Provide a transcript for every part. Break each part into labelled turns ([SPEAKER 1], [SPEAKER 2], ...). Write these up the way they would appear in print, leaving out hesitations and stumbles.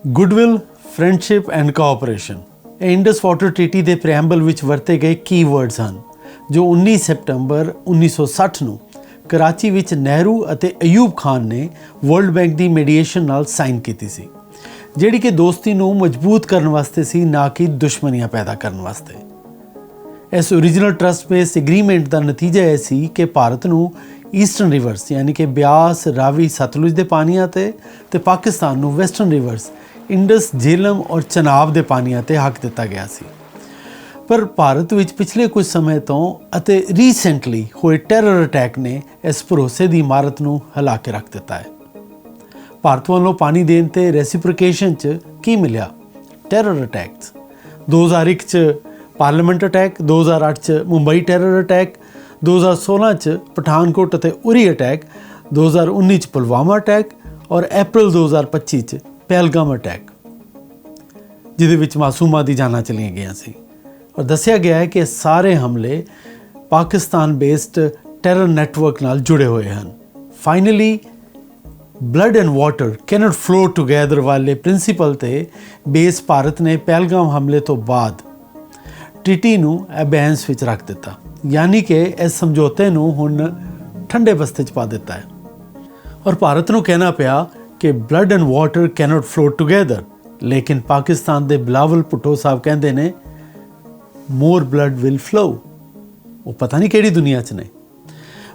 [SPEAKER 1] Goodwill, friendship and cooperation ਇਹ Indus water treaty ਦੇ ਪ੍ਰੈਂਬਲ ਵਿੱਚ ਵਰਤੇ ਗਏ ਕੀਵਰਡਸ ਹਨ ਜੋ 19 ਸਤੰਬਰ 1960 ਨੂੰ ਕਰਾਚੀ ਵਿੱਚ ਨਹਿਰੂ ਅਤੇ ਅਯੂਬ ਖਾਨ ਨੇ ਵਰਲਡ ਬੈਂਕ ਦੀ ਮੀਡੀਏਸ਼ਨ ਨਾਲ ਸਾਈਨ ਕੀਤੀ ਸੀ, ਜਿਹੜੀ ਕਿ ਦੋਸਤੀ ਨੂੰ ਮਜ਼ਬੂਤ ਕਰਨ ਵਾਸਤੇ ਸੀ, ਨਾ ਕਿ ਦੁਸ਼ਮਣੀਆਂ ਪੈਦਾ ਕਰਨ ਵਾਸਤੇ। ਇਸ ਓਰੀਜਨਲ ਟਰਸਟ ਬੇਸਡ ਐਗਰੀਮੈਂਟ ਦਾ ਨਤੀਜਾ ਇਹ ਸੀ ਕਿ ਭਾਰਤ ਨੂੰ ਈਸਟਰਨ ਰਿਵਰਸ ਯਾਨੀ ਕਿ ਬਿਆਸ, ਰਾਵੀ, ਸਤਲੁਜ ਦੇ ਪਾਣੀਆਂ ਤੇ ਪਾਕਿਸਤਾਨ ਨੂੰ ਵੈਸਟਰਨ ਰਿਵਰਸ ਇੰਡਸ, ਜੇਹਲਮ ਔਰ ਚਨਾਬ ਦੇ ਪਾਣੀਆਂ 'ਤੇ ਹੱਕ ਦਿੱਤਾ ਗਿਆ ਸੀ। ਪਰ ਭਾਰਤ ਵਿੱਚ ਪਿਛਲੇ ਕੁਝ ਸਮੇਂ ਤੋਂ ਅਤੇ ਰੀਸੈਂਟਲੀ ਹੋਏ ਟੈਰਰ ਅਟੈਕ ਨੇ ਇਸ ਭਰੋਸੇ ਦੀ ਇਮਾਰਤ ਨੂੰ ਹਿਲਾ ਕੇ ਰੱਖ ਦਿੱਤਾ ਹੈ। ਭਾਰਤ ਵੱਲੋਂ ਪਾਣੀ ਦੇਣ 'ਤੇ ਰੈਸੀਪ੍ਰੀਕੇਸ਼ਨ 'ਚ ਕੀ ਮਿਲਿਆ? Terror attacks. 2001 'ਚ ਪਾਰਲੀਮੈਂਟ ਅਟੈਕ, 2008 'ਚ ਮੁੰਬਈ ਟੈਰਰ ਅਟੈਕ, 2016 'ਚ ਪਠਾਨਕੋਟ ਅਤੇ ਉਰੀ ਅਟੈਕ, 2019 'ਚ ਪੁਲਵਾਮਾ ਅਟੈਕ ਔਰ ਅਪ੍ਰੈਲ 2025 'ਚ ਪਹਿਲਗਾਮ ਅਟੈਕ, ਜਿਹਦੇ ਵਿੱਚ ਮਾਸੂਮਾਂ ਦੀ ਜਾਨਾਂ ਚਲੀਆਂ ਗਈਆਂ ਸੀ। ਔਰ ਦੱਸਿਆ ਗਿਆ ਹੈ ਕਿ ਸਾਰੇ ਹਮਲੇ ਪਾਕਿਸਤਾਨ ਬੇਸਡ ਟੈਰਰ ਨੈਟਵਰਕ ਨਾਲ ਜੁੜੇ ਹੋਏ ਹਨ। Finally blood and water can't flow together ਵਾਲੇ ਪ੍ਰਿੰਸੀਪਲ 'ਤੇ ਬੇਸ ਭਾਰਤ ਨੇ ਪਹਿਲਗਾਮ ਹਮਲੇ ਤੋਂ ਬਾਅਦ ਟ੍ਰੀਟੀ ਨੂੰ ਅਬੈਂਸ ਵਿੱਚ ਰੱਖ ਦਿੱਤਾ, ਯਾਨੀ ਕਿ ਇਸ ਸਮਝੌਤੇ ਨੂੰ ਹੁਣ ਠੰਡੇ ਬਸਤੇ 'ਚ ਪਾ ਦਿੱਤਾ ਹੈ। ਔਰ ਭਾਰਤ ਨੂੰ ਕਹਿਣਾ ਪਿਆ ਕਿ blood and water can't flow together, ਲੇਕਿਨ ਪਾਕਿਸਤਾਨ ਦੇ ਬਿਲਾਵਲ ਭੁੱਟੋ ਸਾਹਿਬ ਕਹਿੰਦੇ ਨੇ ਮੋਰ ਬਲੱਡ ਵਿਲ ਫਲੋ। ਉਹ ਪਤਾ ਨਹੀਂ ਕਿਹੜੀ ਦੁਨੀਆ 'ਚ ਨੇ।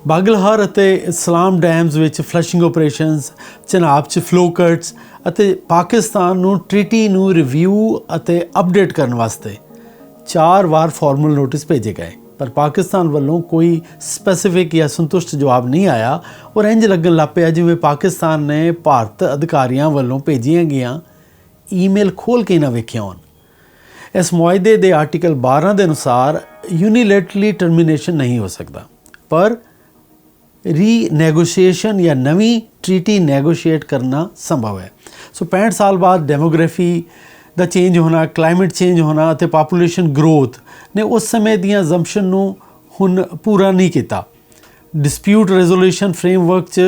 [SPEAKER 1] ਬਾਗਲਹਾਰ ਅਤੇ ਇਸਲਾਮ ਡੈਮਜ਼ ਵਿੱਚ ਫਲਸ਼ਿੰਗ ਓਪਰੇਸ਼ਨਸ, ਚਨਾਬ 'ਚ ਫਲੋ ਕਟਸ ਅਤੇ ਪਾਕਿਸਤਾਨ ਨੂੰ ਟ੍ਰੀਟੀ ਨੂੰ ਰਿਵਿਊ ਅਤੇ ਅਪਡੇਟ ਕਰਨ ਵਾਸਤੇ 4 ਵਾਰ ਫਾਰਮਲ ਨੋਟਿਸ ਭੇਜੇ ਗਏ, ਪਰ ਪਾਕਿਸਤਾਨ ਵੱਲੋਂ ਕੋਈ ਸਪੈਸੀਫਿਕ ਜਾਂ ਸੰਤੁਸ਼ਟ ਜਵਾਬ ਨਹੀਂ ਆਇਆ ਔਰ ਇੰਝ ਲੱਗਣ ਲੱਗ ਪਿਆ ਜਿਵੇਂ ਪਾਕਿਸਤਾਨ ਨੇ ਭਾਰਤ ਅਧਿਕਾਰੀਆਂ ਵੱਲੋਂ ਭੇਜੀਆਂ ਗਈਆਂ ਈਮੇਲ ਖੋਲ੍ਹ ਕੇ ਨਾ ਵੇਖਿਆ ਹੋਣ। ਇਸ ਮੁਆਹਦੇ ਦੇ ਆਰਟੀਕਲ 12 ਦੇ ਅਨੁਸਾਰ ਯੂਨੀਲੈਟਰਲੀ ਟਰਮੀਨੇਸ਼ਨ ਨਹੀਂ ਹੋ ਸਕਦਾ, ਪਰ ਰੀਨੈਗੋਸ਼ੀਏਸ਼ਨ ਜਾਂ ਨਵੀਂ ਟ੍ਰੀਟੀ ਨੈਗੋਸ਼ੀਏਟ ਕਰਨਾ ਸੰਭਵ ਹੈ। 65 ਸਾਲ ਬਾਅਦ ਡੈਮੋਗ੍ਰਾਫੀ ਦਾ ਚੇਂਜ ਹੋਣਾ, ਕਲਾਈਮੇਟ ਚੇਂਜ ਹੋਣਾ ਅਤੇ ਪਾਪੂਲੇਸ਼ਨ ਗਰੋਥ ਨੇ ਉਸ ਸਮੇਂ ਦੀਆਂ ਜ਼ੰਪਸ਼ਨ ਨੂੰ ਹੁਣ ਪੂਰਾ ਨਹੀਂ ਕੀਤਾ। ਡਿਸਪਿਊਟ ਰੈਜ਼ੋਲੂਸ਼ਨ ਫਰੇਮਵਰਕ 'ਚ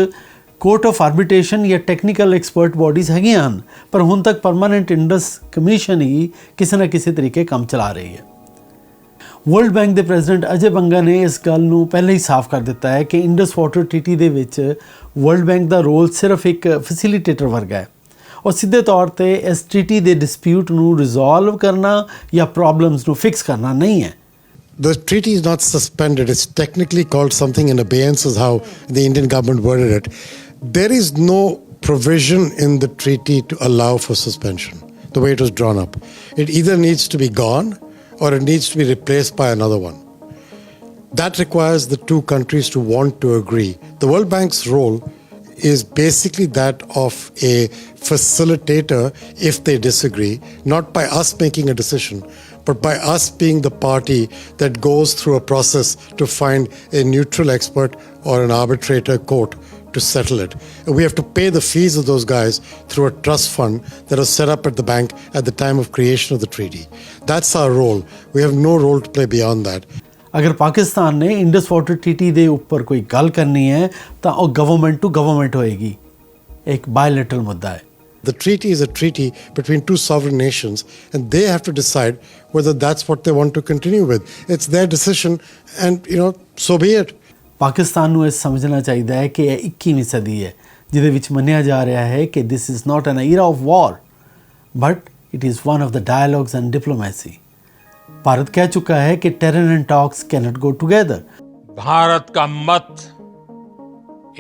[SPEAKER 1] ਕੋਰਟ ਆਫ ਆਰਬਿਟ੍ਰੇਸ਼ਨ ਜਾਂ ਟੈਕਨੀਕਲ ਐਕਸਪਰਟ ਬੋਡੀਜ਼ ਹੈਗੀਆਂ ਹਨ, ਪਰ ਹੁਣ ਤੱਕ ਪਰਮਾਨੈਂਟ ਇੰਡਸ ਕਮਿਸ਼ਨ ਹੀ ਕਿਸੇ ਨਾ ਕਿਸੇ ਤਰੀਕੇ ਕੰਮ ਚਲਾ ਰਹੀ ਹੈ। ਵਰਲਡ ਬੈਂਕ ਦੇ ਪ੍ਰੈਜ਼ੀਡੈਂਟ ਅਜੇ ਬੰਗਾ ਨੇ ਇਸ ਗੱਲ ਨੂੰ ਪਹਿਲਾਂ ਹੀ ਸਾਫ਼ ਕਰ ਦਿੱਤਾ ਹੈ ਕਿ ਇੰਡਸ ਵਾਟਰ ਟ੍ਰੀਟੀ ਦੇ ਵਿੱਚ ਵਰਲਡ ਬੈਂਕ ਦਾ ਰੋਲ ਸਿਰਫ ਇੱਕ ਫੈਸਿਲੀਟੇਟਰ ਵਰਗਾ ਹੈ ਔਰ ਸਿੱਧੇ ਤੌਰ 'ਤੇ ਇਸ ਟ੍ਰੀਟੀ ਦੇ ਡਿਸਪਿਊਟ ਨੂੰ ਰਿਜ਼ੋਲਵ ਕਰਨਾ ਜਾਂ ਪ੍ਰੋਬਲਮਸ ਨੂੰ ਫਿਕਸ ਕਰਨਾ ਨਹੀਂ ਹੈ।
[SPEAKER 2] The treaty is not suspended. It's technically called something in abeyance, is how the Indian government worded it. There is no provision in the treaty to allow for suspension, the way it was drawn up. It either needs to be gone or it needs to be replaced by another one. That requires the two countries to want to agree. The World Bank's role is basically that of a facilitator if they disagree, not by us making a decision, but by us being the party that goes through a process to find a neutral expert or an arbitrator court to settle it. And we have to pay the fees of those guys through a trust fund that was set up at the bank at the time of creation of the treaty. That's our role. We have no role to play beyond that.
[SPEAKER 1] ਅਗਰ ਪਾਕਿਸਤਾਨ ਨੇ Indus water treaty ਦੇ ਉੱਪਰ ਕੋਈ ਗੱਲ ਕਰਨੀ ਹੈ ਤਾਂ ਉਹ ਗਵਰਨਮੈਂਟ ਟੂ ਗਵਰਨਮੈਂਟ ਹੋਏਗੀ। ਇੱਕ ਬਾਇਲੈਟਰਲ ਮੁੱਦਾ ਹੈ।
[SPEAKER 2] The treaty is a treaty between two sovereign nations and they have to decide whether that's what they want to continue with. It's their decision and, so be it.
[SPEAKER 1] Pakistan ਨੂੰ ਇਹ ਸਮਝਣਾ ਚਾਹੀਦਾ ਹੈ ਕਿ ਇਹ 21ਵੀਂ ਸਦੀ ਹੈ, ਜਿਹਦੇ ਵਿੱਚ ਮੰਨਿਆ ਜਾ ਰਿਹਾ ਹੈ ਕਿ this is not an era of war, but it is one of the dialogues and diplomacy. Bharat कह चुका है कि terror and talks cannot go together.
[SPEAKER 3] Bharat का मत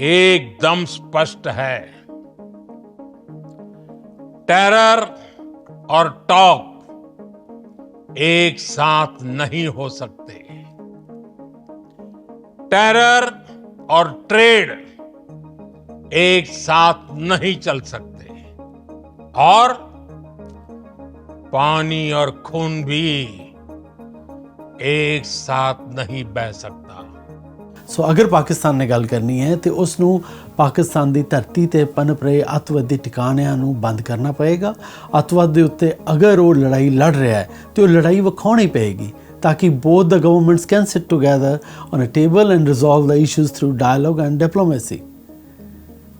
[SPEAKER 3] एकदम स्पष्ट है। टेरर और टॉक एक साथ नहीं हो सकते। टेरर और ट्रेड एक साथ नहीं चल सकते और पानी और खून भी एक साथ नहीं बह सकता।
[SPEAKER 1] ਸੋ ਅਗਰ ਪਾਕਿਸਤਾਨ ਨੇ ਗੱਲ ਕਰਨੀ ਹੈ ਤੇ ਉਸ ਨੂੰ ਪਾਕਿਸਤਾਨ ਦੀ ਧਰਤੀ ਤੇ ਪਨਪ ਰਹੇ ਅੱਤਵਾਦ ਦੇ ਟਿਕਾਣਿਆਂ ਨੂੰ ਬੰਦ ਕਰਨਾ ਪਏਗਾ। ਅੱਤਵਾਦ ਦੇ ਉੱਤੇ ਅਗਰ ਉਹ ਲੜਾਈ ਲੜ ਰਿਹਾ ਹੈ ਤੇ ਉਹ ਲੜਾਈ ਵਿਖਾਉਣੀ ਪਏਗੀ ਤਾਕਿ both the governments can sit together on a table and resolve the issues through dialogue and diplomacy.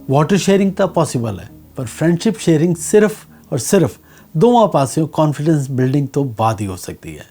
[SPEAKER 1] Water sharing ਤਾਂ ਪੋਸੀਬਲ ਹੈ, ਪਰ ਫਰੈਂਡਸ਼ਿਪ ਸ਼ੇਅਰਿੰਗ ਸਿਰਫ ਔਰ ਸਿਰਫ ਦੋਵਾਂ ਪਾਸਿਓਂ ਕੌਨਫੀਡੈਂਸ ਬਿਲਡਿੰਗ ਤੋਂ ਬਾਅਦ ਹੀ ਹੋ ਸਕਦੀ ਹੈ।